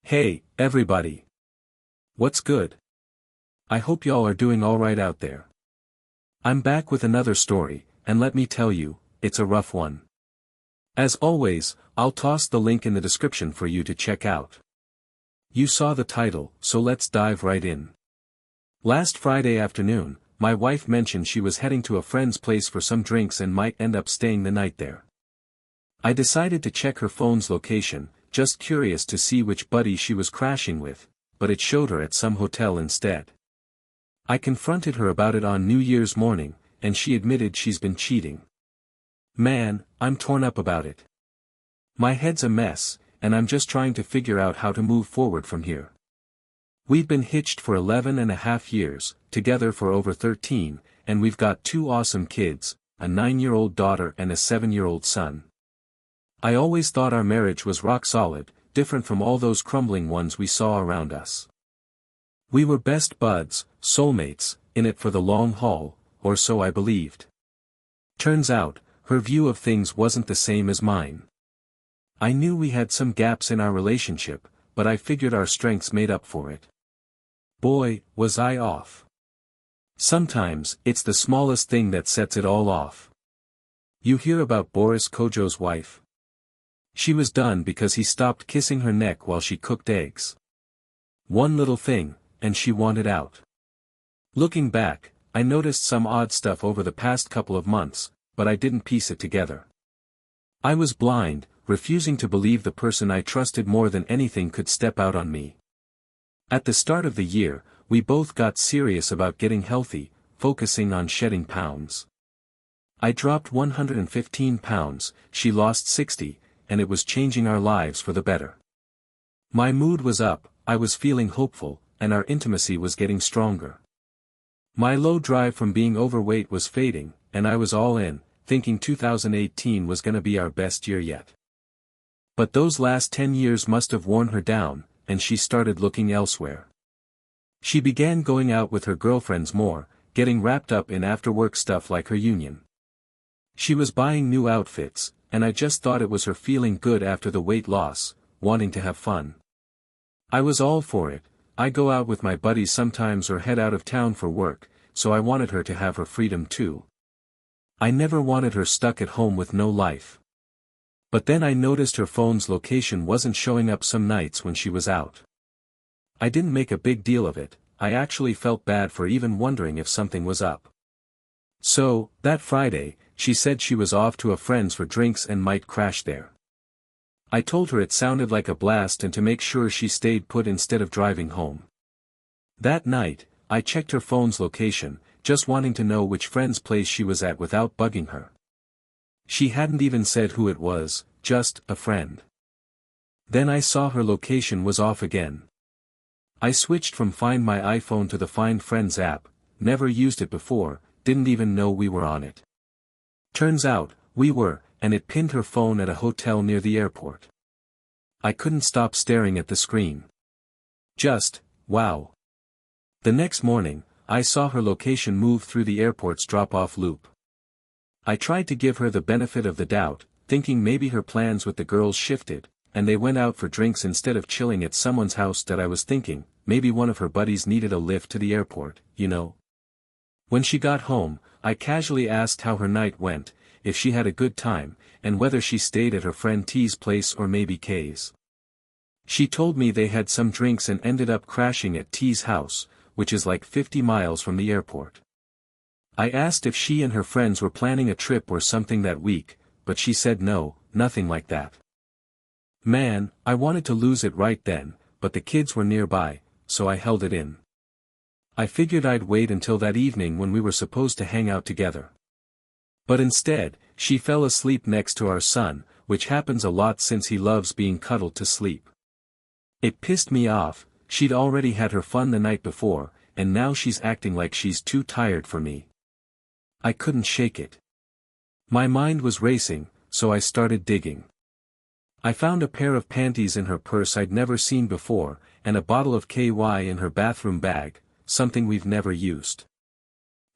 Hey, everybody. What's good? I hope y'all are doing alright out there. I'm back with another story, and let me tell you, it's a rough one. As always, I'll toss the link in the description for you to check out. You saw the title, so let's dive right in. Last Friday afternoon, my wife mentioned she was heading to a friend's place for some drinks and might end up staying the night there. I decided to check her phone's location, just curious to see which buddy she was crashing with, but it showed her at some hotel instead. I confronted her about it on New Year's morning, and she admitted she's been cheating. Man, I'm torn up about it. My head's a mess, and I'm just trying to figure out how to move forward from here. We've been hitched for 11.5 years, together for over 13, and we've got 2 awesome kids, a 9-year-old daughter and a 7-year-old son. I always thought our marriage was rock solid, different from all those crumbling ones we saw around us. We were best buds, soulmates, in it for the long haul, or so I believed. Turns out, her view of things wasn't the same as mine. I knew we had some gaps in our relationship, but I figured our strengths made up for it. Boy, was I off. Sometimes, it's the smallest thing that sets it all off. You hear about Boris Kodjoe's wife? She was done because he stopped kissing her neck while she cooked eggs. One little thing, and she wanted out. Looking back, I noticed some odd stuff over the past couple of months, but I didn't piece it together. I was blind, refusing to believe the person I trusted more than anything could step out on me. At the start of the year, we both got serious about getting healthy, focusing on shedding pounds. I dropped 115 pounds, she lost 60, and it was changing our lives for the better. My mood was up, I was feeling hopeful, and our intimacy was getting stronger. My low drive from being overweight was fading, and I was all in, thinking 2018 was gonna be our best year yet. But those last 10 years must have worn her down, and she started looking elsewhere. She began going out with her girlfriends more, getting wrapped up in after-work stuff like her union. She was buying new outfits, and I just thought it was her feeling good after the weight loss, wanting to have fun. I was all for it. I go out with my buddies sometimes or head out of town for work, so I wanted her to have her freedom too. I never wanted her stuck at home with no life. But then I noticed her phone's location wasn't showing up some nights when she was out. I didn't make a big deal of it, I actually felt bad for even wondering if something was up. So, that Friday, she said she was off to a friend's for drinks and might crash there. I told her it sounded like a blast and to make sure she stayed put instead of driving home. That night, I checked her phone's location, just wanting to know which friend's place she was at without bugging her. She hadn't even said who it was, just a friend. Then I saw her location was off again. I switched from Find My iPhone to the Find Friends app, never used it before, didn't even know we were on it. Turns out, we were, and it pinned her phone at a hotel near the airport. I couldn't stop staring at the screen. Just, wow. The next morning, I saw her location move through the airport's drop-off loop. I tried to give her the benefit of the doubt, thinking maybe her plans with the girls shifted, and they went out for drinks instead of chilling at someone's house. That I was thinking, maybe one of her buddies needed a lift to the airport, you know. When she got home, I casually asked how her night went, if she had a good time, and whether she stayed at her friend T's place or maybe K's. She told me they had some drinks and ended up crashing at T's house, which is like 50 miles from the airport. I asked if she and her friends were planning a trip or something that week, but she said no, nothing like that. Man, I wanted to lose it right then, but the kids were nearby, so I held it in. I figured I'd wait until that evening when we were supposed to hang out together. But instead, she fell asleep next to our son, which happens a lot since he loves being cuddled to sleep. It pissed me off. She'd already had her fun the night before, and now she's acting like she's too tired for me. I couldn't shake it. My mind was racing, so I started digging. I found a pair of panties in her purse I'd never seen before, and a bottle of KY in her bathroom bag, something we've never used.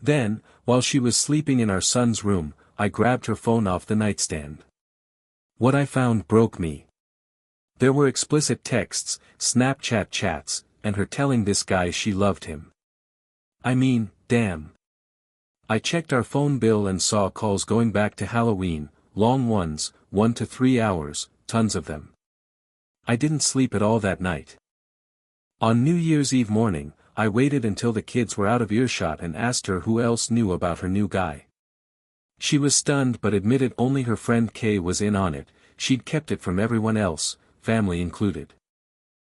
Then, while she was sleeping in our son's room, I grabbed her phone off the nightstand. What I found broke me. There were explicit texts, Snapchat chats, and her telling this guy she loved him. I mean, damn. I checked our phone bill and saw calls going back to Halloween, long ones, 1 to 3 hours, tons of them. I didn't sleep at all that night. On New Year's Eve morning, I waited until the kids were out of earshot and asked her who else knew about her new guy. She was stunned but admitted only her friend Kay was in on it. She'd kept it from everyone else, family included.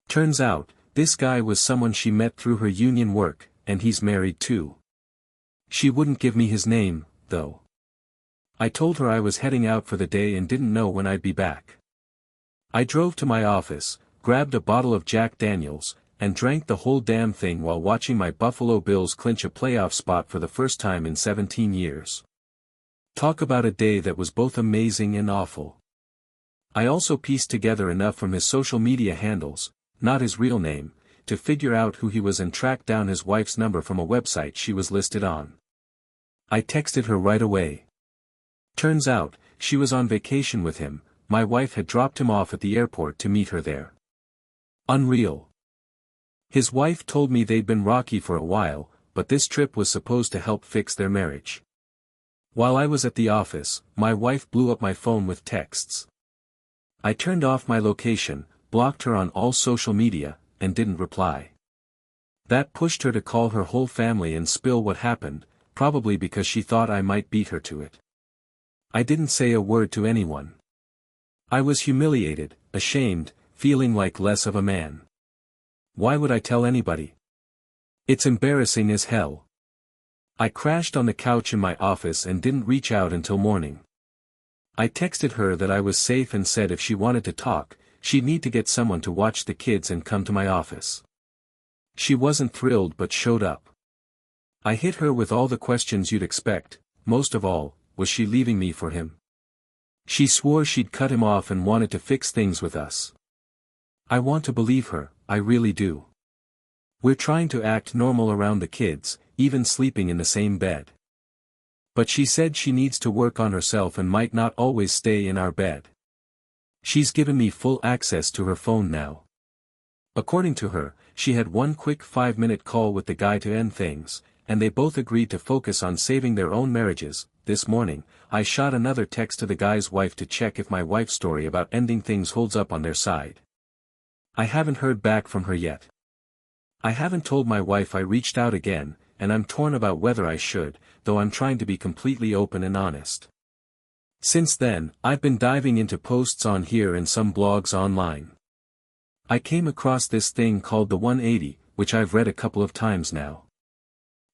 Turns out, this guy was someone she met through her union work, and he's married too. She wouldn't give me his name, though. I told her I was heading out for the day and didn't know when I'd be back. I drove to my office, grabbed a bottle of Jack Daniels, and drank the whole damn thing while watching my Buffalo Bills clinch a playoff spot for the first time in 17 years. Talk about a day that was both amazing and awful. I also pieced together enough from his social media handles, not his real name, to figure out who he was and track down his wife's number from a website she was listed on. I texted her right away. Turns out, she was on vacation with him. My wife had dropped him off at the airport to meet her there. Unreal. His wife told me they'd been rocky for a while, but this trip was supposed to help fix their marriage. While I was at the office, my wife blew up my phone with texts. I turned off my location, blocked her on all social media, and didn't reply. That pushed her to call her whole family and spill what happened, probably because she thought I might beat her to it. I didn't say a word to anyone. I was humiliated, ashamed, feeling like less of a man. Why would I tell anybody? It's embarrassing as hell. I crashed on the couch in my office and didn't reach out until morning. I texted her that I was safe and said if she wanted to talk, she'd need to get someone to watch the kids and come to my office. She wasn't thrilled but showed up. I hit her with all the questions you'd expect. Most of all, was she leaving me for him? She swore she'd cut him off and wanted to fix things with us. I want to believe her, I really do. We're trying to act normal around the kids, even sleeping in the same bed. But she said she needs to work on herself and might not always stay in our bed. She's given me full access to her phone now. According to her, she had one quick 5-minute call with the guy to end things, and they both agreed to focus on saving their own marriages. This morning, I shot another text to the guy's wife to check if my wife's story about ending things holds up on their side. I haven't heard back from her yet. I haven't told my wife I reached out again, and I'm torn about whether I should, though I'm trying to be completely open and honest. Since then, I've been diving into posts on here and some blogs online. I came across this thing called the 180, which I've read a couple of times now.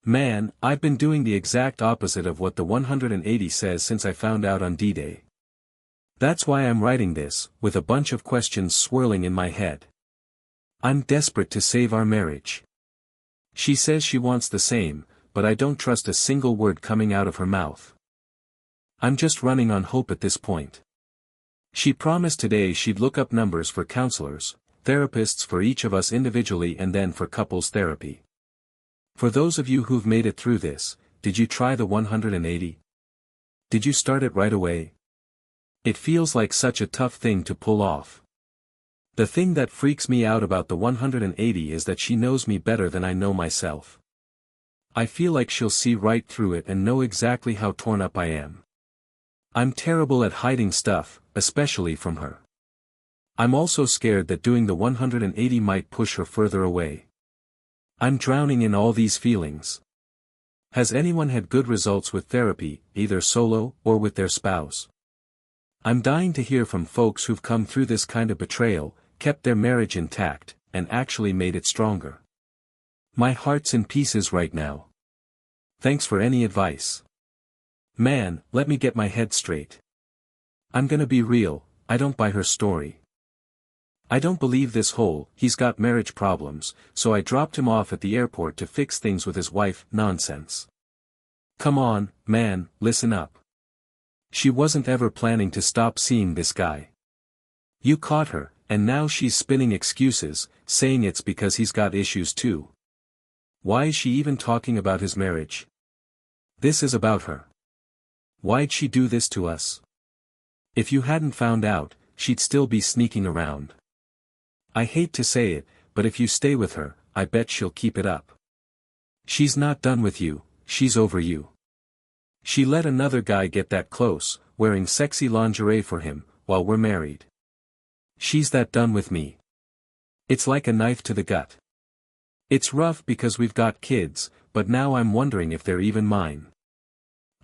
Man, I've been doing the exact opposite of what the 180 says since I found out on D-Day. That's why I'm writing this, with a bunch of questions swirling in my head. I'm desperate to save our marriage. She says she wants the same, but I don't trust a single word coming out of her mouth. I'm just running on hope at this point. She promised today she'd look up numbers for counselors, therapists for each of us individually and then for couples therapy. For those of you who've made it through this, did you try the 180? Did you start it right away? It feels like such a tough thing to pull off. The thing that freaks me out about the 180 is that she knows me better than I know myself. I feel like she'll see right through it and know exactly how torn up I am. I'm terrible at hiding stuff, especially from her. I'm also scared that doing the 180 might push her further away. I'm drowning in all these feelings. Has anyone had good results with therapy, either solo or with their spouse? I'm dying to hear from folks who've come through this kind of betrayal, kept their marriage intact, and actually made it stronger. My heart's in pieces right now. Thanks for any advice. Man, let me get my head straight. I'm gonna be real, I don't buy her story. I don't believe this whole, he's got marriage problems, so I dropped him off at the airport to fix things with his wife, nonsense. Come on, man, listen up. She wasn't ever planning to stop seeing this guy. You caught her, and now she's spinning excuses, saying it's because he's got issues too. Why is she even talking about his marriage? This is about her. Why'd she do this to us? If you hadn't found out, she'd still be sneaking around. I hate to say it, but if you stay with her, I bet she'll keep it up. She's not done with you, she's over you. She let another guy get that close, wearing sexy lingerie for him, while we're married. She's that done with me. It's like a knife to the gut. It's rough because we've got kids, but now I'm wondering if they're even mine.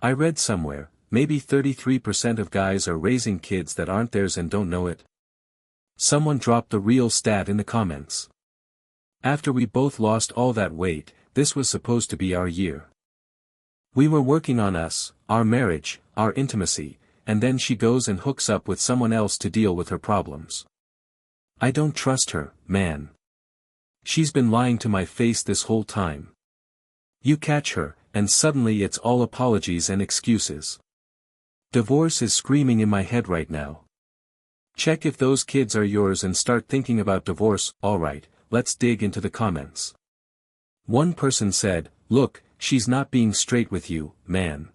I read somewhere, maybe 33% of guys are raising kids that aren't theirs and don't know it. Someone dropped the real stat in the comments. After we both lost all that weight, this was supposed to be our year. We were working on us, our marriage, our intimacy, and then she goes and hooks up with someone else to deal with her problems. I don't trust her, man. She's been lying to my face this whole time. You catch her, and suddenly it's all apologies and excuses. Divorce is screaming in my head right now. Check if those kids are yours and start thinking about divorce. Alright, let's dig into the comments. One person said, look, she's not being straight with you, man.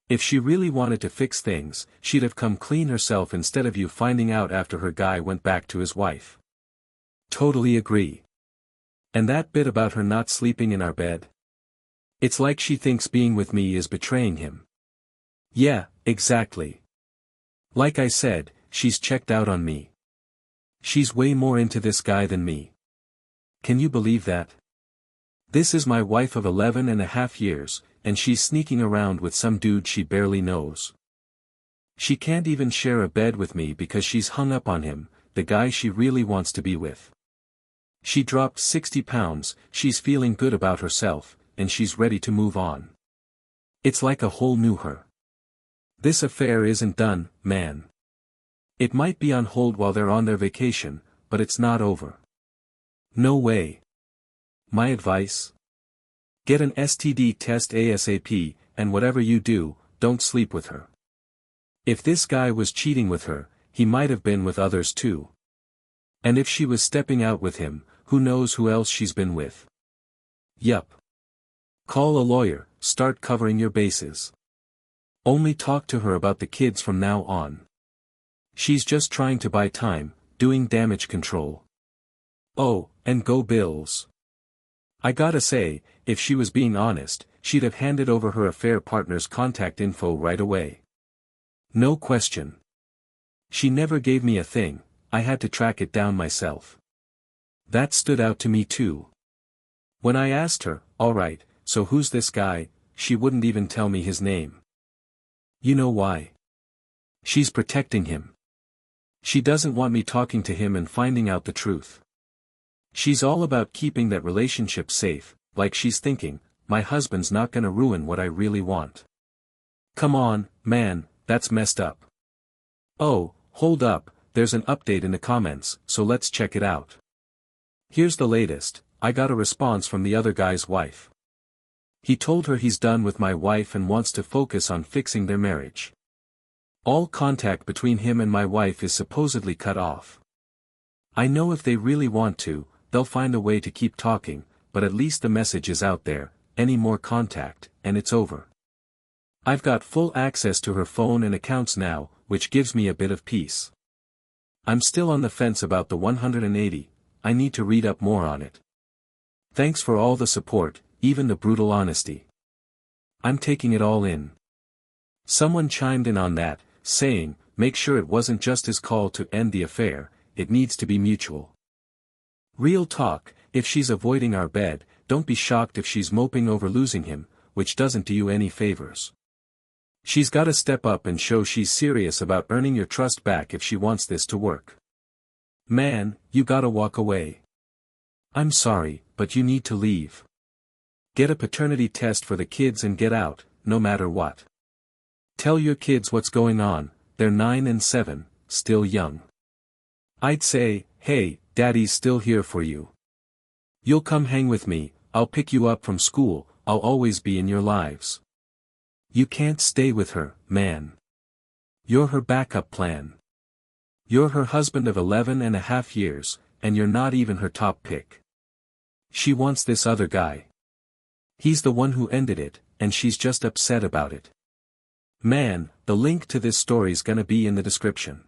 If she really wanted to fix things, she'd have come clean herself instead of you finding out after her guy went back to his wife. Totally agree. And that bit about her not sleeping in our bed? It's like she thinks being with me is betraying him. Yeah, exactly. Like I said, she's checked out on me. She's way more into this guy than me. Can you believe that? This is my wife of 11.5 years, and she's sneaking around with some dude she barely knows. She can't even share a bed with me because she's hung up on him, the guy she really wants to be with. She dropped 60 pounds, she's feeling good about herself, and she's ready to move on. It's like a whole new her. This affair isn't done, man. It might be on hold while they're on their vacation, but it's not over. No way. My advice? Get an STD test ASAP, and whatever you do, don't sleep with her. If this guy was cheating with her, he might have been with others too. And if she was stepping out with him, who knows who else she's been with. Yup. Call a lawyer, start covering your bases. Only talk to her about the kids from now on. She's just trying to buy time, doing damage control. Oh, and go Bills. I gotta say, if she was being honest, she'd have handed over her affair partner's contact info right away. No question. She never gave me a thing, I had to track it down myself. That stood out to me too. When I asked her, alright, so who's this guy, she wouldn't even tell me his name. You know why? She's protecting him. She doesn't want me talking to him and finding out the truth. She's all about keeping that relationship safe, like she's thinking, my husband's not gonna ruin what I really want. Come on, man, that's messed up. Oh, hold up, there's an update in the comments, so let's check it out. Here's the latest, I got a response from the other guy's wife. He told her he's done with my wife and wants to focus on fixing their marriage. All contact between him and my wife is supposedly cut off. I know if they really want to, they'll find a way to keep talking, but at least the message is out there, any more contact, and it's over. I've got full access to her phone and accounts now, which gives me a bit of peace. I'm still on the fence about the 180, I need to read up more on it. Thanks for all the support, even the brutal honesty. I'm taking it all in. Someone chimed in on that, saying, make sure it wasn't just his call to end the affair, it needs to be mutual. Real talk, if she's avoiding our bed, don't be shocked if she's moping over losing him, which doesn't do you any favors. She's gotta step up and show she's serious about earning your trust back if she wants this to work. Man, you gotta walk away. I'm sorry, but you need to leave. Get a paternity test for the kids and get out, no matter what. Tell your kids what's going on, they're 9 and 7, still young. I'd say, hey, Daddy's still here for you. You'll come hang with me, I'll pick you up from school, I'll always be in your lives. You can't stay with her, man. You're her backup plan. You're her husband of 11.5 years, and you're not even her top pick. She wants this other guy. He's the one who ended it, and she's just upset about it. Man, the link to this story's gonna be in the description.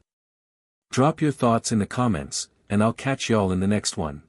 Drop your thoughts in the comments, and I'll catch y'all in the next one.